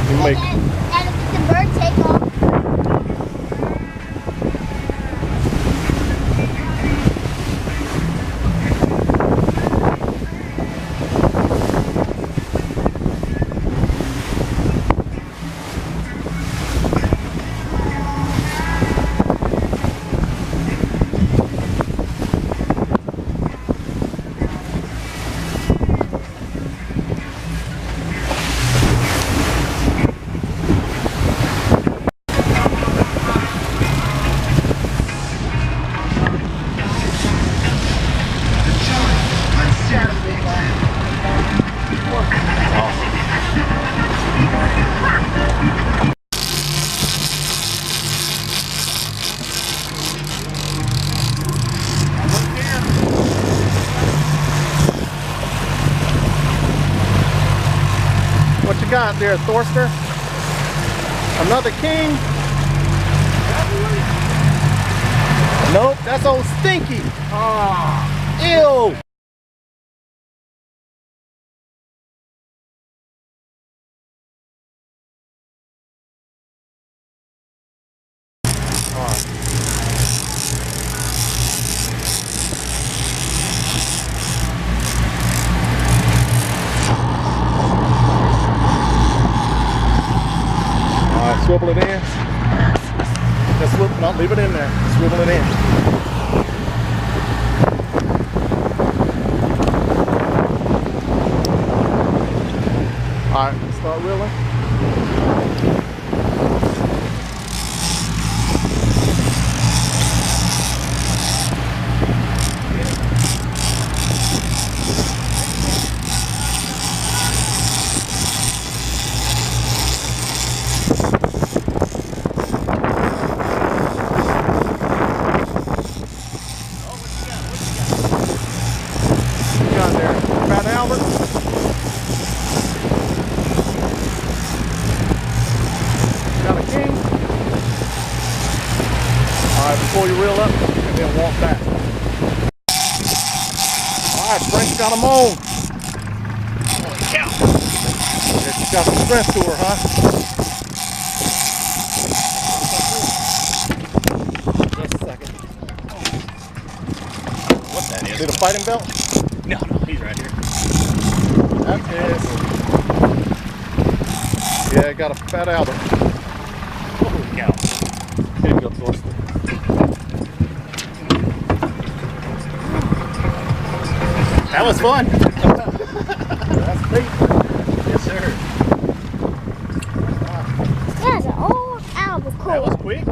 You make. And if the bird take off. What you got there, Thorster? Another king? Nope, that's old Stinky. Ew. Swivel it in. Just swivel, no, leave it in there. Swivel it in. All right, let's start reeling. Before you reel up and then walk back. Alright, Frank's got them on. Holy cow. She's got some strength to her, huh? Just a second. What that is? Is it a fighting belt? No, he's right here. That is. Yeah, got a fat Albert. Holy cow. Here you go, Thorsten. That was fun. That's bait. Yes, sir. That's an old albacore. That was quick.